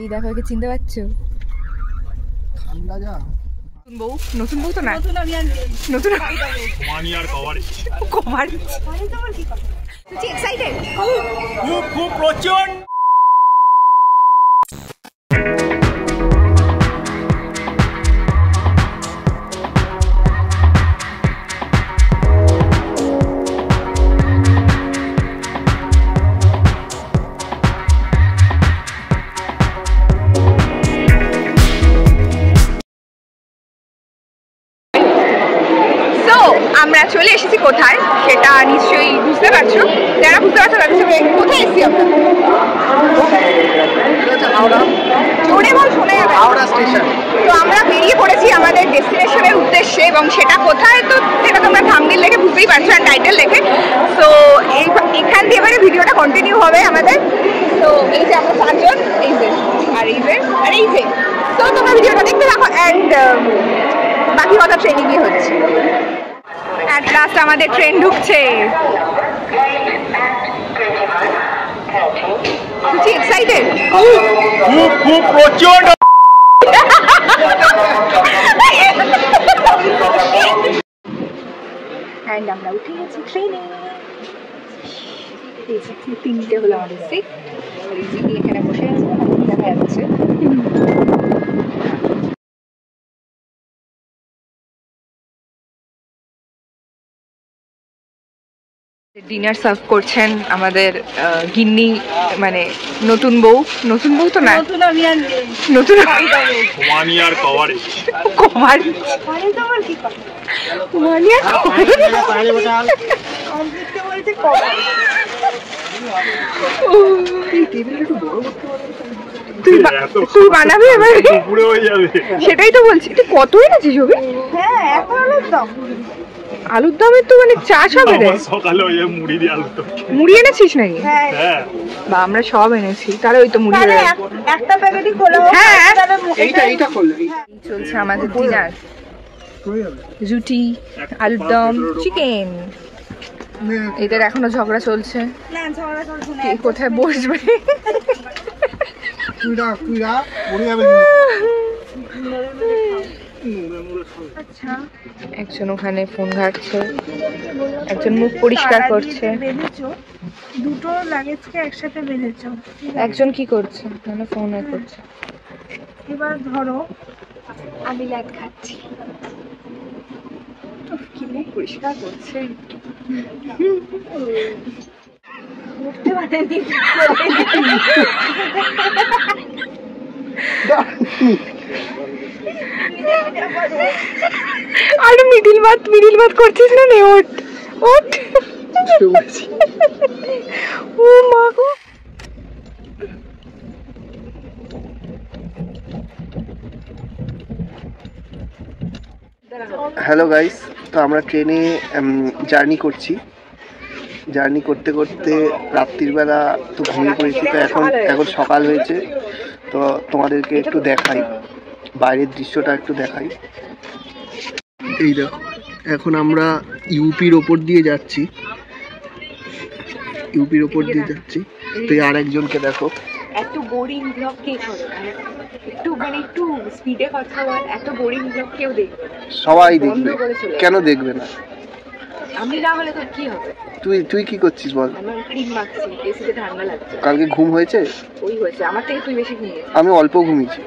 এই দেখো, একে চিনতে পারছো? নতুন বউ তো না, নতুন খুব প্রচন্ড। আমরা চলে এসেছি কোথায় সেটা নিশ্চয়ই বুঝতে পারছো। যারা বুঝতে পারছো তাদের সঙ্গে কোথায় এসেছি আমরা? জোরে বল, শোনা যাবে। হাওড়া স্টেশন। তো আমরা বেরিয়ে পড়েছি আমাদের ডেস্টিনেশনের উদ্দেশ্যে, এবং সেটা কোথায় তো সেটা তোমরা থাম্বনেল দেখে বুঝতেই পারছো আর টাইটেল দেখে। তো এখান দিয়ে এবারে ভিডিওটা কন্টিনিউ হবে আমাদের। তো এই যে আমরা চারজন, এই যে আর এই যে আর এই যে। তো তোমরা ভিডিওটা দেখতে থাকো অ্যান্ড বাকি কথা ট্রেনে গিয়ে হচ্ছে। অ্যাট লাস্ট আমাদের ট্রেন ঢুকছে। তুই এক্সাইটেড? খুব প্রচন্ড। অ্যান্ড আমরা উঠে গেছি ট্রেনে। তিনটে হলো আমাদের সিট। এখানে বসে আছে, দেখা যাচ্ছে। ডিনার সার্ভ করছেন আমাদের গিন্নি, মানে নতুন বউ তো না, নতুন তুই বানাবি এবার? সেটাই তো বলছি। তুই কত এনেছিস? হ্যাঁ, আলুর দমের তো মানে চাষ হবে রে। সকালে ওই মুড়ি দিয়ে আলুর দম। মুড়ি এনেছিস নাকি? হ্যাঁ, বা আমরা সব এনেছি। তাহলে ওই তো মুড়ি একটা প্যাকেটই খোলো। হ্যাঁ, এইটা খোলো। চলছে আমাদের ডিনার। রুটি, আলুর দম, চিকেন। এদের এখনো ঝগড়া চলছে। না, ঝগড়া চলছে না। কোথায় বসবে? আচ্ছা, একজন ওখানে ফোন ঘাটছে, একজন মুখ পরিষ্কার করছে। দুটো লাগেজকে একসাথে বেঁধেছো। একজন কি করছে? মানে ফোন করছে। এবার ধরো, আমি লাইট খাচ্ছি। কি মুখ পরিষ্কার করছে। উঠতে পারেনি। আরে মিডিল বাত করছিস না? নে, ওঠ ও মা গো। হ্যালো গাইস, তো আমরা ট্রেনে জার্নি করতে করতে রাত্রিবেলা তো ঘুমিয়ে পড়েছি। তো এখন সকাল হয়েছে। তো তোমাদেরকে একটু দেখাই, বাইরের দৃশ্যটা একটু দেখাই। এই দেখো, এখন আমরা ইউপির ওপর দিয়ে যাচ্ছি। তো আর একজনকে দেখো। এত বোরিং ব্লগ কে করে? একটু স্পিডে কথা বল। এত বোরিং ব্লগ কেউ দেখবে? সবাই দেখবে। কেন দেখবে না? আমি না হলে তোর কি হবে? তুই কি করছিস বল? আমার ক্রিম মাখছি, এসিতে ঠান্ডা লাগছে। কালকে ঘুম হয়েছে? ওই হয়েছে, আমার থেকে তুই বেশি ঘুমিয়েছিস। আমি অল্প ঘুমিয়েছি।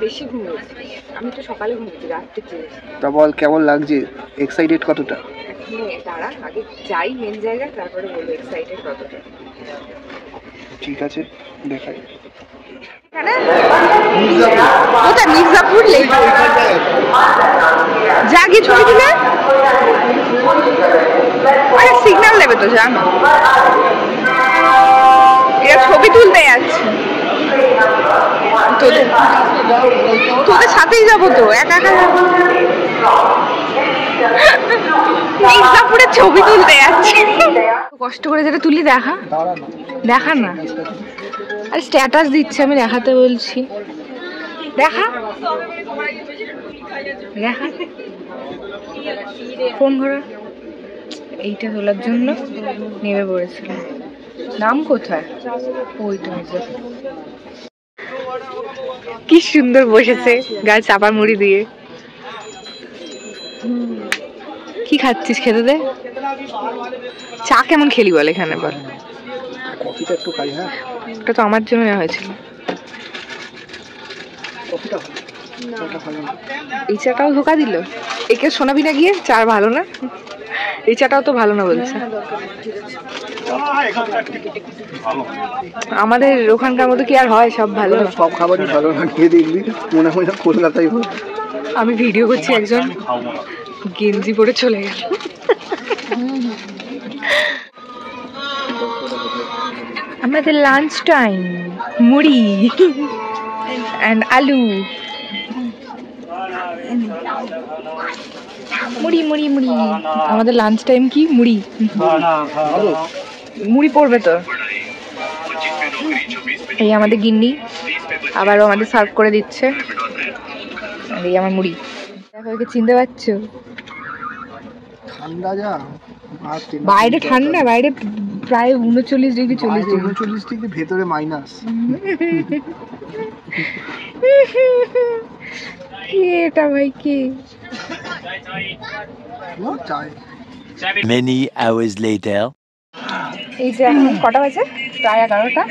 বেশি ঘুমিয়েছিস। আমি তো সকালে ঘুমিয়েছি, রাত্রে চেয়েছি। তা বল, কেমন লাগছে? এক্সাইটেড কতটা? দাঁড়া, আগে যাই মেন জায়গায়, তারপরে বলবো এক্সাইটেড কতটা। ঠিক আছে, দেখাই। কোথায়? মির্জাপুর লেক। যা গিয়ে ছবি তুলে। আরে সিগন্যাল দেবে তো, জানো এরা ছবি তুলতে যাচ্ছে। তোদের সাথেই যাবো তো, একা যাবো। মির্জাপুরে ছবি তুলতে যাচ্ছে। কষ্ট করে যেটা তুলি দেখা না। আরে স্ট্যাটাস দিচ্ছে, আমি দেখাতে বলছি। দেখা ফোন ঘোরা। এইটা তোলার জন্য নেমে পড়েছিলাম। নাম কোথায়? ওইটা। কি সুন্দর বসেছে গাল চাপার মুড়ি দিয়ে। কি খাচ্ছিস? খেতে দে। চা কেমন খেলি বল এখানে বল। কফিটা একটু খাই। হ্যাঁ, এটা তো আমার জন্য নেওয়া হয়েছিল। কফিটা এই চাটাও ধোকা দিল। একে শোনাবি না গিয়ে চা ভালো না, এই চাটাও তো ভালো না বলছে। আমাদের ওখানকার মতো কি আর হয়? সব ভালো, সব খাবারই ভালো না। খেয়ে দেখবি মনে হয় না কলকাতায় ভালো। আমি ভিডিও করছি, একজন গেঞ্জি পরে চলে গেল। আমাদের লাঞ্চ টাইম, মুড়ি অ্যান্ড আলু। মুড়ি মুড়ি মুড়ি, আমাদের লাঞ্চ টাইম কি মুড়ি। মুড়ি পড়বে তো। এই আমাদের গিন্নি আবারও আমাদের সার্ভ করে দিচ্ছে। আর এই আমার মুড়ি। দেখো, একে চিনতে পারছো? ঠান্ডা যা বাইরে ঠান্ডা, বাইরে প্রায় 39 ডিগ্রি 40 ডিগ্রি। 39 ডিগ্রি, ভেতরে মাইনাস। এটা ভাই কি? Many hours later. এই যে এখন কটা বাজে? প্রায় 11টা।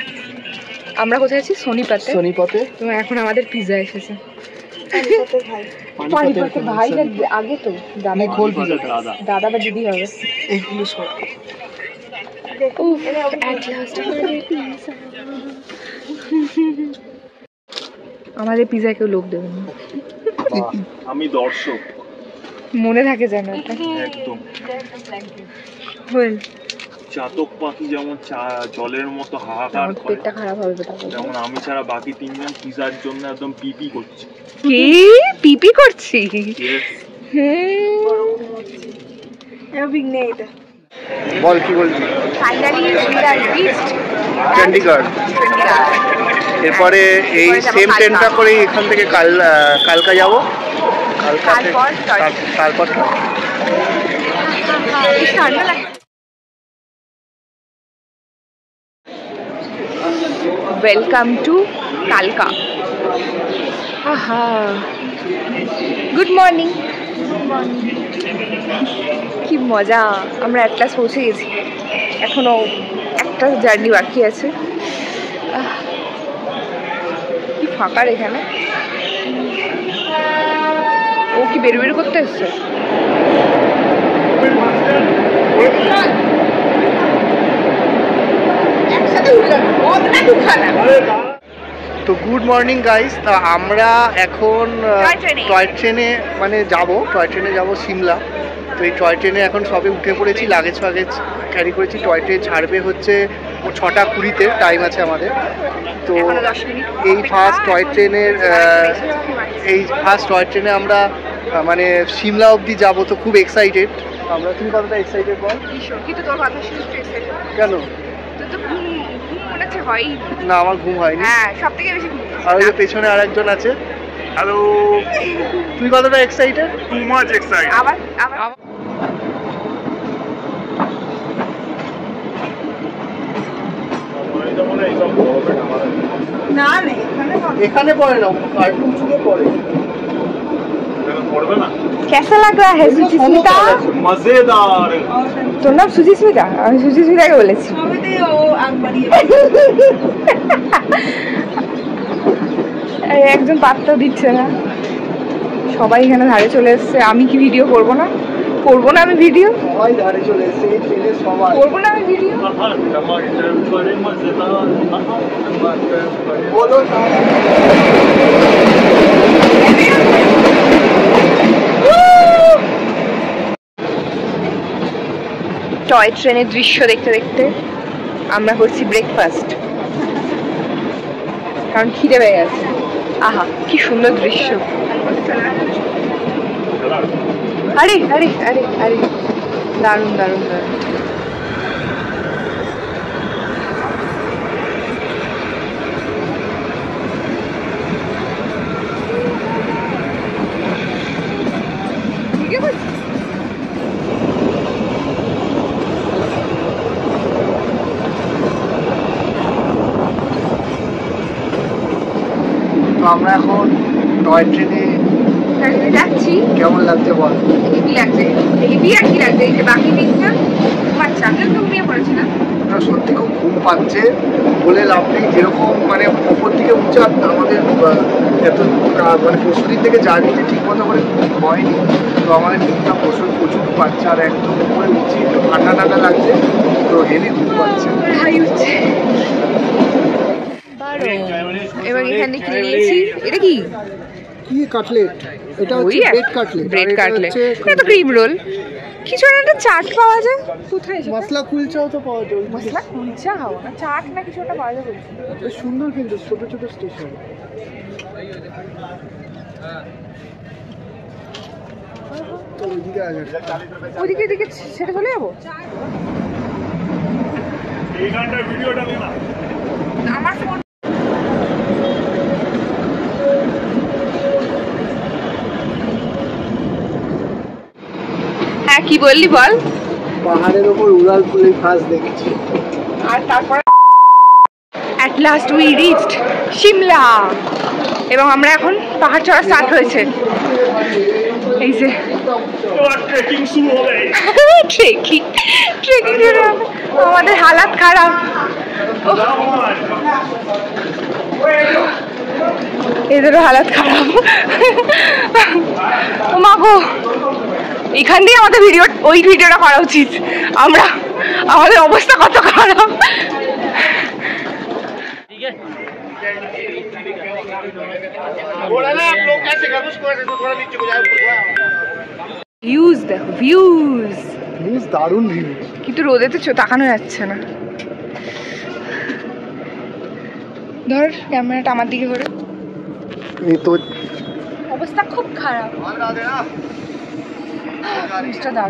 আমরা কোথায় আছি? সোনিপতে। সোনিপতে। তো এখন আমাদের পিৎজা এসেছে। পানিপথের ভাই আগে তো দাদা খোল পিৎজাটা। দাদা বা দিদি হবে। এইগুলো সব আমাদের পিৎজা কেউ লোক দেবে না। আমি দর্শক, মনে থাকে যেন এটা একদম। চাতক পাখি যেমন জলের মতো হাহাকার করে, পেটটা খারাপ হবে যেমন আমি ছাড়া বাকি তিনজন পিজার জন্য একদম পিপি করছে। কি পিপি করছি? বল কি বলবি? Finally we are reached Chandigarh. এরপরে এই সেম ট্রেনটা করে এখান থেকে কালকা যাবো। তারপর ওয়েলকাম টু কালকা। Good morning. কি মজা, আমরা অ্যাটলাস পৌঁছে গেছি। এখনো একটা জার্নি বাকি আছে। কি ফাঁকার এখানে। ও কি বের বের করতে এসছে? তো গুড মর্নিং গাইস। তা আমরা এখন টয় ট্রেনে যাবো সিমলা। তো এই টয় ট্রেনে এখন সবে উঠে পড়েছি, লাগেজ ক্যারি করেছি। টয় ট্রেন ছাড়বে হচ্ছে 6:20-তে, টাইম আছে আমাদের। তো এই ফার্স্ট টয় ট্রেনে আমরা মানে সিমলা অবধি যাবো। তো খুব এক্সাইটেড আমরা। তুমি কতটা এক্সাইটেড বল? কেন? না, আমার ঘুম হয়নি। আর ওই পেছনে আরেকজন আছে। হ্যালো, তুই কতটা এক্সাইটেড? Too much excited. এখানে পড়ে না, কার্টুন শুনে পড়ে। कैसा लग रहा है सुचिस्मिता? मजेदार। তোর নাম সুচিস্মিতা? আমি সুচিস্মিতাকে বলেছি। একজন পাত্তা দিচ্ছে না, সবাই এখানে ধারে চলে এসছে। আমি কি ভিডিও করবো না? আমি ভিডিও সবাই ধারে চলে এসছে, এই ট্রেনে সবাই। করবো না আমি ভিডিও? বলো টয় ট্রেনের দৃশ্য দেখতে দেখতে আমরা করছি ব্রেকফাস্ট, কারণ খিদে পেয়ে গেছে। আহা কি সুন্দর দৃশ্য। আরে আরে আরে আরে দারুণ দারুণ দারুণ। তো আমরা এখন টয় ট্রেনে যাচ্ছি। কেমন লাগছে বল? হেভি লাগছে, হেভি আর কি লাগছে, এই যে বাকি দিনটা আচ্ছা আমি তো ঘুমিয়ে পড়েছি না, সত্যি খুব ঘুম পাচ্ছে বলে লাভ নেই। যেরকম মানে ওপর দিকে উঁচা আমাদের এত মানে পরশুদিন থেকে জার্নিতে ঠিক মতো করে ঘুম হয়নি, তো আমাদের ঘুমটা প্রচুর পাচ্ছে। আর একদম উপরে উঁচি একটু ঠান্ডা ঠান্ডা লাগছে, তো হেভি ঘুম পাচ্ছে। এবার এখানে কি নিয়েছি, এটা কি কি কাটলেট? এটা হচ্ছে ব্রেড কাটলেট। ব্রেড কাটলেট, এটা তো ক্রিম রোল। কিছু একটা চাট পাওয়া যায় কোথায়? মশলা কুলচাও তো পাওয়া যায়। মশলা কুলচা হাওয়া না, চাট না কিছু একটা পাওয়া যায় বলছি। বেশ সুন্দর কিন্তু ছোট ছোট স্টেশন। ওইদিকে এদিকে সেটা চলে যাবো। আমার ফোন হ্যাঁ কি বললি বল? পাহাড়ের ওপর উড়াল পুলে ফার্স্ট দেখেছি। আর তারপর at last we reached Shimla, এবং আমরা এখন পাহাড় চড়া স্টার্ট হয়েছে। এই যে ট্রেকিং শুরু হবে। ট্রেকিং আমাদের হালাত খারাপ, এদেরও হালাত খারাপ। ও মা গো, এখান দিয়ে আমাদের ওই ভিডিওটা করা উচিত। আমাদের অবস্থা কত খারাপ। ভিউজ দেখো, ভিউজ দারুণ ভিউ, কিন্তু রোদেতে তাকানো যাচ্ছে না। ধর ক্যামেরাটা আমার দিকে করে, এই তো অবস্থা খুব খারাপ।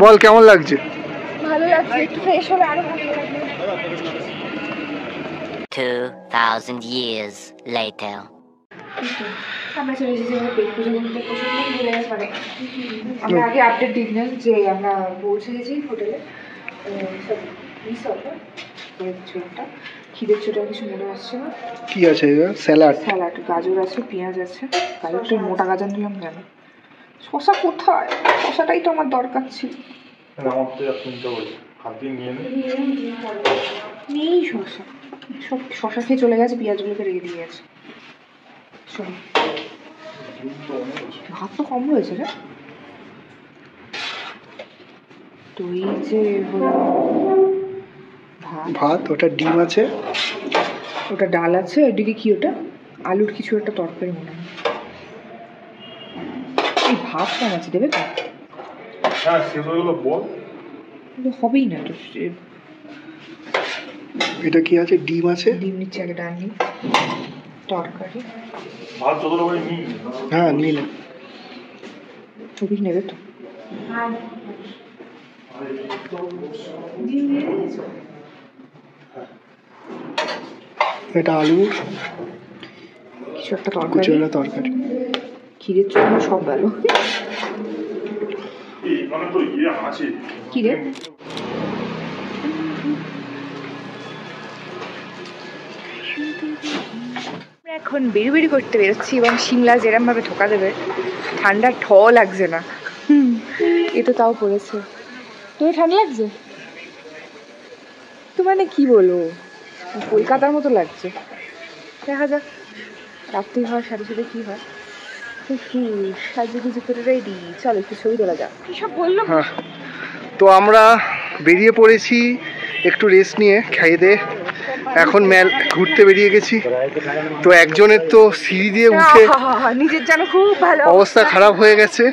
বল কেমন লাগছে? ভালো লাগছে, একটু ফ্রেশ হলে আরো ভালো লাগবে। 2000 years later. আমরা চলে এসেছি পেট পুজো করতে। প্রচন্ড ভিড় লেগে পড়ে। আমরা আগে আপডেট দিলাম যে আমরা পৌঁছে গেছি হোটেলে। খিদের ছোট কিছু মনে আসছে না। কি আছে? স্যালাড, গাজর আছে, পেঁয়াজ আছে। গাজরটা মোটা গাজর নিলাম কেন? শশা কোথায়? শশাটাই তো আমার দরকার ছিল। নেই শশা, সব শশা খেয়ে চলে গেছে, পেঁয়াজগুলোকে রেখে দিয়ে গেছে। শোন, ভাত তো কম হয়েছে রে। তো এই যে ভাত, ওটা ডিম আছে, ওটা ডাল আছে, এদিকে কি ওটা আলুর কিছু একটা তরকারি মনে হয়। এই ভাত কম আছে, দেবে তো? হবেই না তো। এটা কি আছে? ডিম আছে, ডিম নিচ্ছে আগে, ডাল নিই, তরকারি। হ্যাঁ নিয়ে নে। ছবি নেবে তো? এটা আলু, কিছু একটা তরকারি। খিদের জন্য সব ভালো। কি রে? এখন বেরি করতে বেরোচ্ছি, এবং শিমলা যেরকম ভাবে ঠোকা দেবে, ঠান্ডা লাগছে না। এ তো তাও পড়েছে। তুমি ঠান্ডা লাগছে তো? মানে কি বলবো, কলকাতার মতো লাগছে। দেখা যাক রাত্রি হওয়ার সাথে সাথে কি হয়। সাজু গুজু করে রেডি, চলো একটু ছবি তোলা যাক। কি সব বললো? হ্যাঁ, তো আমরা বেরিয়ে পড়েছি একটু রেস্ট নিয়ে, খাইয়ে দিয়ে এখন ঘুরতে বেরিয়ে গেছি। তো একজনের তো সিঁড়ি দিয়ে উঠে নিজের যেন খুব ভালো অবস্থা খারাপ হয়ে গেছে।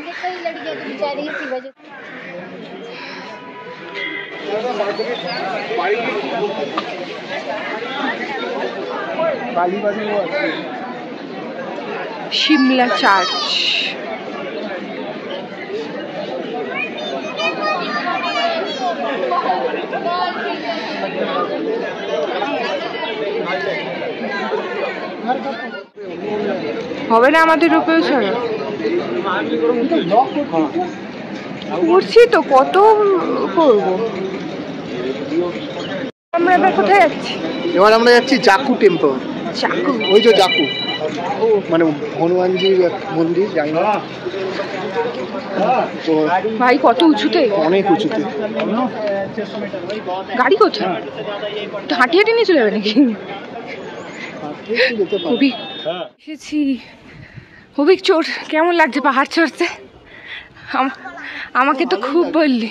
শিমলা চার্চ। হবে না আমাদের রূপেও ছাড়া করছি তো, কত করবো। আমরা এবার কোথায় যাচ্ছি? এবার আমরা যাচ্ছি জাকু টেম্পল। জাকু? ওই যে জাকু। মানে হনুমানজির মন্দির, জানি না তো ভাই কত উঁচুতে, অনেক উঁচুতে। গাড়ি কোথায়? হাঁটি হাঁটি নিয়ে চলে যাবে নাকি? হবিক এসেছি, হবিক চোর। কেমন লাগছে পাহাড় চড়তে? আমাকে তো খুব বললি।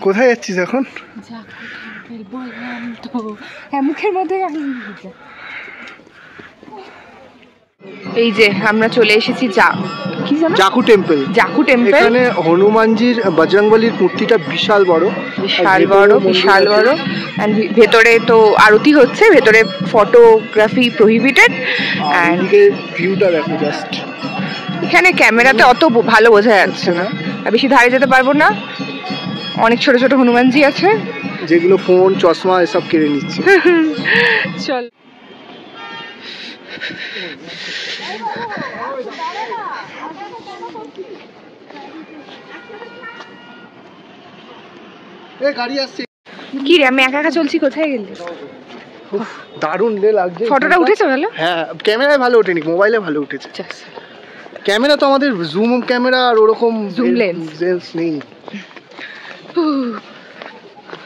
কোথায় যাচ্ছিস এখন? বললাম তো মুখের মধ্যে। এই যে আমরা চলে এসেছি জাকু টেম্পল। জাকু টেম্পল। এখানে হনুমানজির বজরংবলীর মূর্তিটা বিশাল বড়, বিশাল বড়। এন্ড ভেতরে তো আরতি হচ্ছে, ভেতরে ফটোগ্রাফি প্রহিবিটেড। এন্ড ভিউটা দেখো জাস্ট। এখানে ক্যামেরাতে অত ভালো বোঝা যাচ্ছে না, বেশি ধারে যেতে পারবো না। অনেক ছোট ছোট হনুমানজি আছে যেগুলো ফোন, চশমা এসব কেড়ে নিচ্ছে। চল। গাড়ি আসছে। কি রে, আমি একা একা চলছি, কোথায় গেলি? দারুণ লাগছে। ফটোটা উঠেছে ভালো? হ্যাঁ, ক্যামেরায় ভালো ওঠেনি, মোবাইলে ভালো উঠেছে। ক্যামেরা তো আমাদের জুম ক্যামেরা আর ওরকম জুম লেন্স নেই।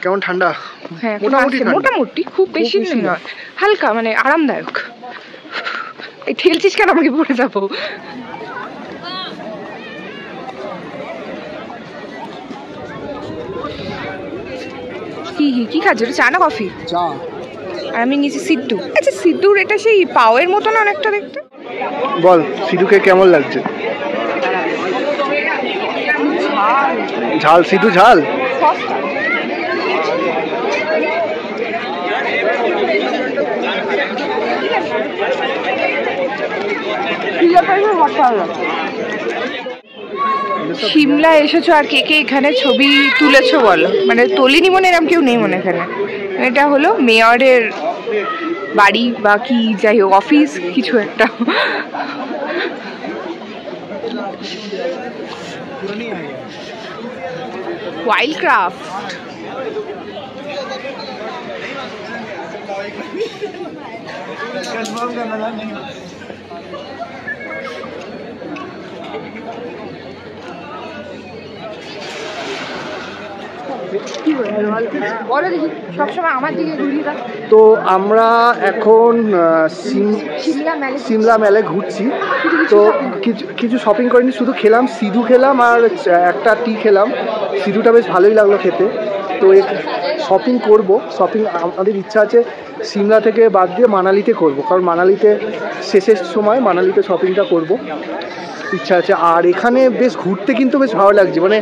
কেমন ঠান্ডা? হ্যাঁ মোটামুটি, খুব বেশি নয়, হালকা, মানে আরামদায়ক। এই ঠেলছিস কেন? আমাকে পড়ে যাবো। কি খাচ্ছ? চা না কফি? চা। আর আমি নিয়েছি সিদ্ধু। আচ্ছা, সিদ্ধুর এটা সেই পাওয়ের মতন অনেকটা দেখতে। বল সিদ্ধুকে কেমন লাগছে? ঝাল, সিদ্ধু ঝাল। সিমলা এসেছো আর কে কে এখানে ছবি তুলেছো বলো? মানে তোলেনি মনে, এরকম কেউ নেই মনে এখানে। এটা হলো মেয়রের বাড়ি বা কি, যাই হোক অফিস কিছু একটা। Wild craft. সবসময় আমার দিকে ঘুরিয়ে দাও। তো আমরা এখন সিমলা মেলায় ঘুরছি। তো কিছু শপিং করিনি, শুধু খেলাম, সিধু খেলাম আর একটা টি খেলাম। সিধুটা বেশ ভালোই লাগলো খেতে। তো শপিং করব। শপিং আমাদের ইচ্ছা আছে সিমলা থেকে বাদ দিয়ে মানালিতে করব, কারণ মানালিতে শেষের সময় মানালিতে শপিংটা করব ইচ্ছা আছে। আর এখানে বেশ ঘুরতে কিন্তু বেশ ভালো লাগছে, মানে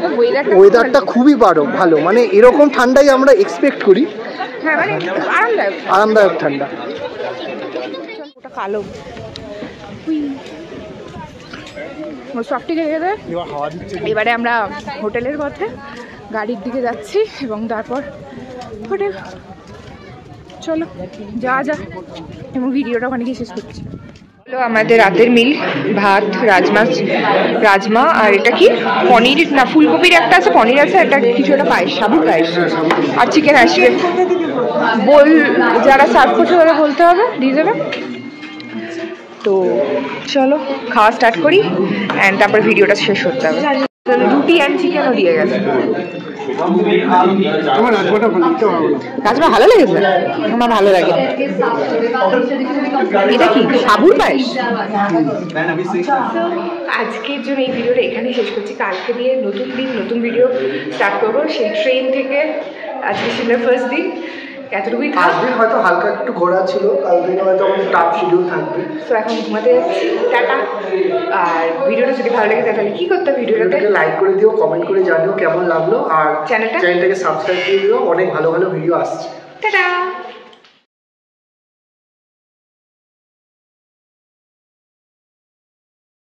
ওয়েদারটা খুবই ভালো, মানে এরকম ঠান্ডাই আমরা এক্সপেক্ট করি। হ্যাঁ, মানে আরামদায়ক ঠান্ডা। ওটা কালো সফটি খেয়ে দেয়। এবারে আমরা হোটেলের পথে গাড়ির দিকে যাচ্ছি এবং তারপর হোটেল। চলো যা এবং ভিডিওটা ওখানে গিয়ে শেষ করছি। আমাদের রাতের মিল, ভাত, রাজমা আর এটা কি পনির না ফুলকপির একটা আছে, পনির আছে, একটা কিছু একটা পায়েস, সাবুর পায়েস আর চিকেন আসবে। যারা সার্ভ করছে তারা বলতে হবে, দিয়ে দেবে। তো চলো খাওয়া স্টার্ট করি অ্যান্ড তারপর ভিডিওটা শেষ করতে হবে। রুটি অ্যান্ড চিকেনও দিয়ে গেছে। রাজমা ভালো লেগেছে? আমার ভালো লাগে। এটা কি সাবুর পায়েস? আজকের জন্য এই ভিডিওটা এখানেই শেষ করছি। কালকে দিয়ে নতুন দিন, নতুন ভিডিও স্টার্ট করবো। সেই ট্রেন থেকে আজকে সিমলার ফার্স্ট দিন, এতটুকুই থাকবে। হয়তো হালকা একটু ঘোরা ছিল, কালকে হয়তো টাফ শিডিউল থাকবে। তো এখন ঘুমাতে যাচ্ছি, টাটা। আর ভিডিওটা যদি ভালো লাগে তাহলে কি করতে, ভিডিওটাকে লাইক করে দিও, কমেন্ট করে জানিও কেমন লাগলো, আর চ্যানেলটাকে সাবস্ক্রাইব করে দিও। অনেক ভালো ভিডিও আসছে। টাটা।